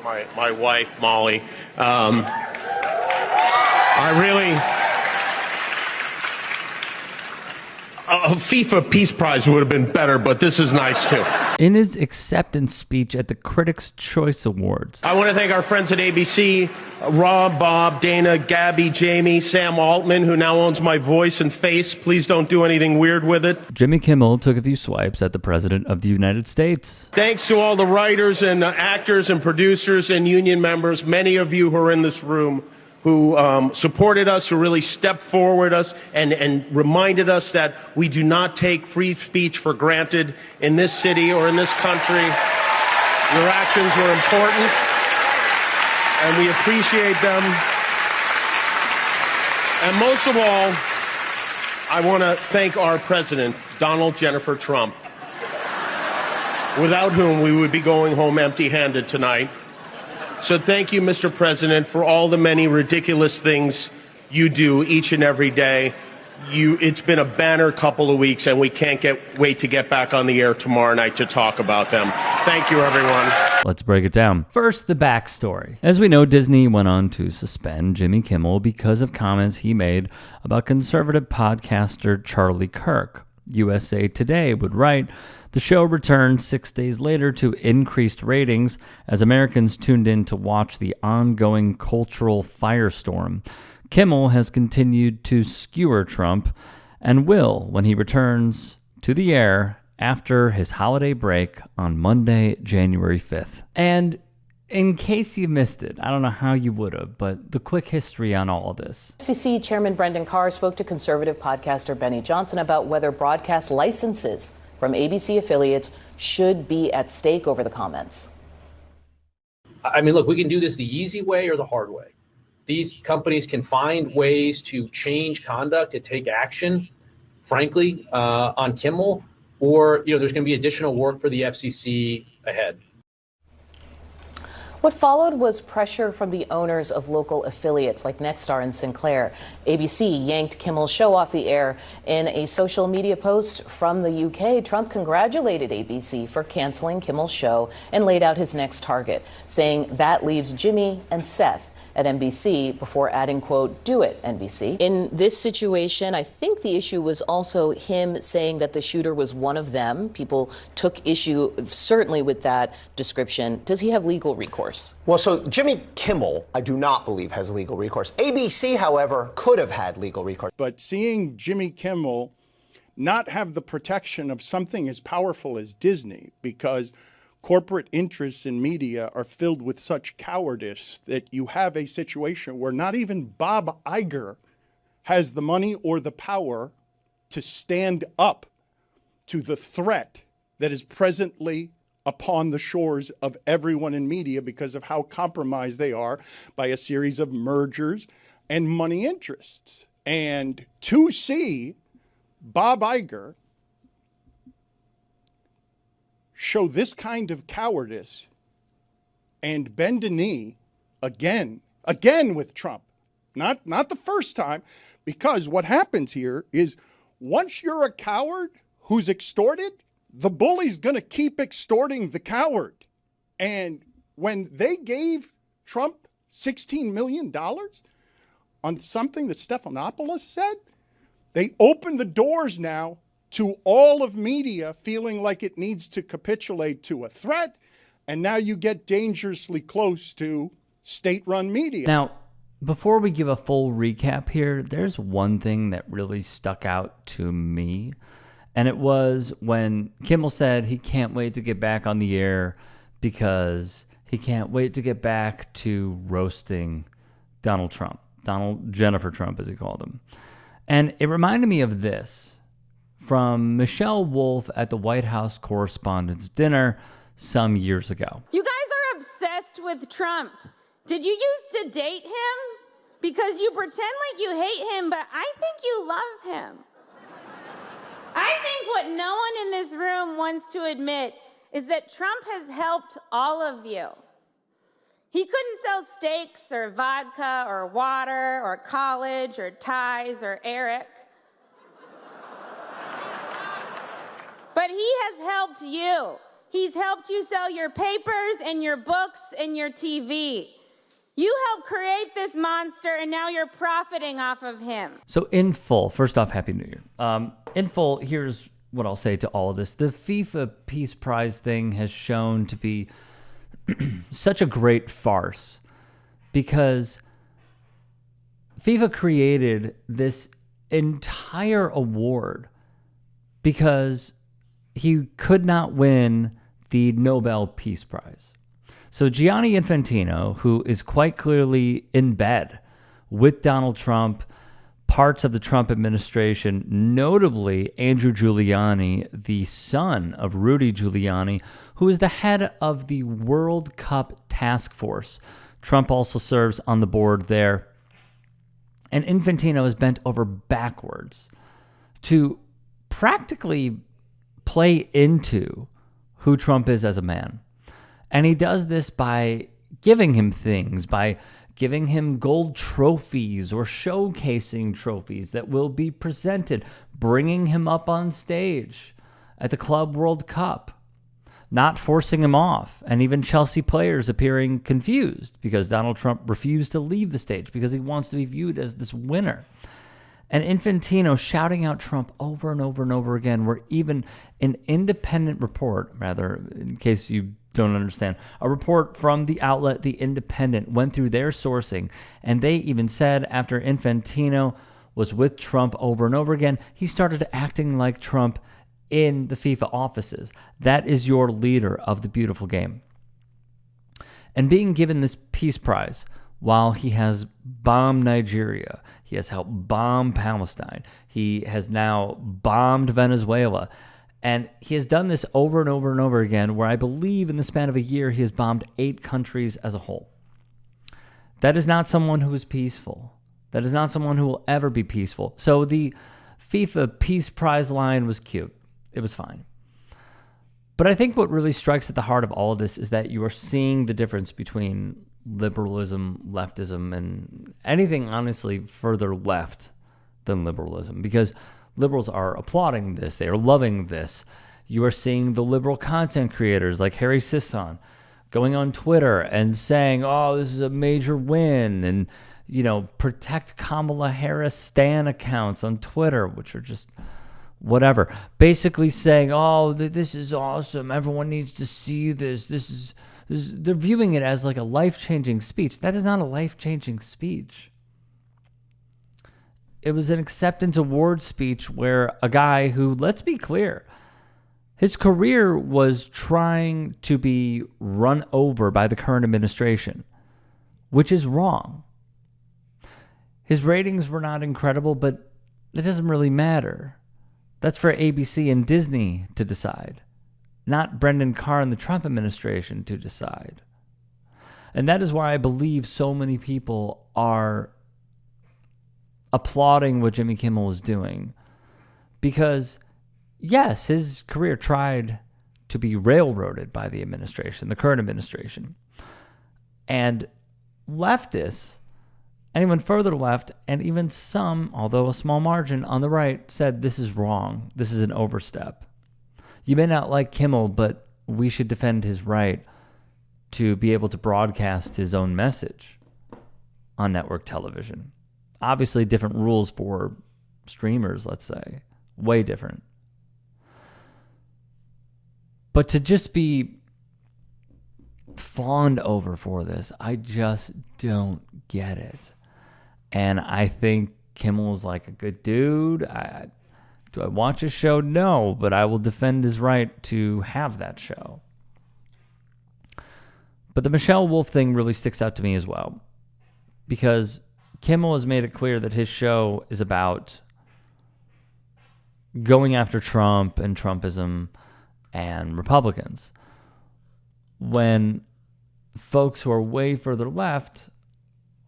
my wife, Molly. A FIFA Peace Prize would have been better, but this is nice too. In his acceptance speech at the Critics' Choice Awards, I want to thank our friends at ABC, Rob, Bob, Dana, Gabby, Jamie, Sam Altman, who now owns my voice and face. Please don't do anything weird with it. Jimmy Kimmel took a few swipes at the President of the United States. Thanks to all the writers and actors and producers and union members, many of you who are in this room, who supported us, who really stepped forward us and reminded us that we do not take free speech for granted in this city or in this country. Your actions were important, and we appreciate them. And most of all, I want to thank our president, Donald Jennifer Trump, without whom we would be going home empty-handed tonight. So thank you, Mr. President, for all the many ridiculous things you do each and every day. It's been a banner couple of weeks, and we can't wait to get back on the air tomorrow night to talk about them. Thank you, everyone. Let's break it down. First, the backstory. As we know, Disney went on to suspend Jimmy Kimmel because of comments he made about conservative podcaster Charlie Kirk. USA Today would write, the show returned 6 days later to increased ratings as Americans tuned in to watch the ongoing cultural firestorm. Kimmel has continued to skewer Trump and will when he returns to the air after his holiday break on Monday, January 5th. And in case you missed it, I don't know how you would have, but the quick history on all of this. FCC Chairman Brendan Carr spoke to conservative podcaster Benny Johnson about whether broadcast licenses from ABC affiliates should be at stake over the comments. I mean, look, we can do this the easy way or the hard way. These companies can find ways to change conduct, to take action, frankly, on Kimmel, or, there's going to be additional work for the FCC ahead. What followed was pressure from the owners of local affiliates like Nexstar and Sinclair. ABC yanked Kimmel's show off the air. In a social media post from the UK, Trump congratulated ABC for canceling Kimmel's show and laid out his next target, saying that leaves Jimmy and Seth at NBC before adding, quote, do it, NBC. In this situation, I think the issue was also him saying that the shooter was one of them. People took issue certainly with that description. Does he have legal recourse? Well, so Jimmy Kimmel, I do not believe has legal recourse. ABC, however, could have had legal recourse. But seeing Jimmy Kimmel not have the protection of something as powerful as Disney, because corporate interests in media are filled with such cowardice that you have a situation where not even Bob Iger has the money or the power to stand up to the threat that is presently upon the shores of everyone in media because of how compromised they are by a series of mergers and money interests. And to see Bob Iger show this kind of cowardice and bend a knee again with Trump, not the first time, because what happens here is once you're a coward who's extorted, the bully's going to keep extorting the coward. And when they gave Trump $16 million on something that Stephanopoulos said, they opened the doors now to all of media feeling like it needs to capitulate to a threat, and now you get dangerously close to state-run media. Now, before we give a full recap here, there's one thing that really stuck out to me, and it was when Kimmel said he can't wait to get back on the air because he can't wait to get back to roasting Donald Trump, Donald Jennifer Trump, as he called him. And it reminded me of this from Michelle Wolf at the White House Correspondents' Dinner some years ago. You guys are obsessed with Trump. Did you used to date him? Because you pretend like you hate him, but I think you love him. I think what no one in this room wants to admit is that Trump has helped all of you. He couldn't sell steaks or vodka or water or college or ties or Eric. But he has helped you. He's helped you sell your papers and your books and your TV. You helped create this monster, and now you're profiting off of him. So in full, first off, Happy New Year. In full, here's what I'll say to all of this. The FIFA Peace Prize thing has shown to be such a great farce because FIFA created this entire award because he could not win the Nobel Peace Prize. So Gianni Infantino, who is quite clearly in bed with Donald Trump, parts of the Trump administration, notably Andrew Giuliani, the son of Rudy Giuliani, who is the head of the World Cup Task Force. Trump also serves on the board there. And Infantino is bent over backwards to practically play into who Trump is as a man. And he does this by giving him things, by giving him gold trophies or showcasing trophies that will be presented, bringing him up on stage at the Club World Cup, not forcing him off, and even Chelsea players appearing confused because Donald Trump refused to leave the stage because he wants to be viewed as this winner. And Infantino shouting out Trump over and over and over again, where even an independent report, rather, in case you don't understand, a report from the outlet The Independent went through their sourcing, and they even said after Infantino was with Trump over and over again, he started acting like Trump in the FIFA offices. That is your leader of the beautiful game. And being given this peace prize while he has bombed Nigeria, he has helped bomb Palestine, he has now bombed Venezuela, and he has done this over and over and over again, where I believe in the span of a year, he has bombed 8 countries as a whole. That is not someone who is peaceful. That is not someone who will ever be peaceful. So the FIFA Peace Prize line was cute. It was fine. But I think what really strikes at the heart of all of this is that you are seeing the difference between liberalism, leftism, and anything honestly further left than liberalism, because liberals are applauding this. They are loving this. You are seeing the liberal content creators like Harry Sisson going on Twitter and saying, oh, this is a major win, and, you know, protect Kamala Harris stan accounts on Twitter, which are just whatever. Basically saying, oh, this is awesome. Everyone needs to see this. This is they're viewing it as like a life-changing speech. That is not a life-changing speech. It was an acceptance award speech where a guy who, let's be clear, his career was trying to be run over by the current administration, which is wrong. His ratings were not incredible, but it doesn't really matter. That's for ABC and Disney to decide, not Brendan Carr and the Trump administration to decide. And that is why I believe so many people are applauding what Jimmy Kimmel is doing. Because, yes, his career tried to be railroaded by the administration, the current administration. And leftists, anyone further left, and even some, although a small margin on the right, said this is wrong. This is an overstep. You may not like Kimmel, but we should defend his right to be able to broadcast his own message on network television. Obviously, different rules for streamers, let's say. Way different. But to just be fawned over for this, I just don't get it. And I think Kimmel's like a good dude. Do I watch his show? No, but I will defend his right to have that show. But the Michelle Wolf thing really sticks out to me as well, because Kimmel has made it clear that his show is about going after Trump and Trumpism and Republicans, when folks who are way further left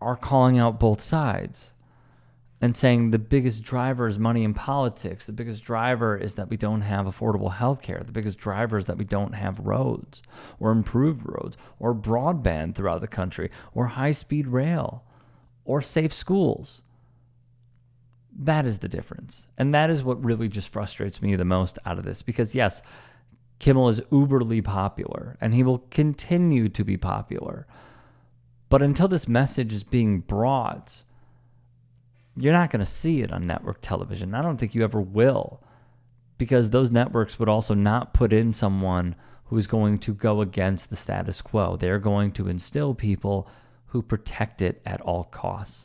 are calling out both sides and saying the biggest driver is money in politics. The biggest driver is that we don't have affordable health care. The biggest driver is that we don't have roads or improved roads or broadband throughout the country or high-speed rail or safe schools. That is the difference. And that is what really just frustrates me the most out of this. Because yes, Kimmel is uberly popular, and he will continue to be popular. But until this message is being brought, you're not going to see it on network television. I don't think you ever will, because those networks would also not put in someone who is going to go against the status quo. They're going to instill people who protect it at all costs.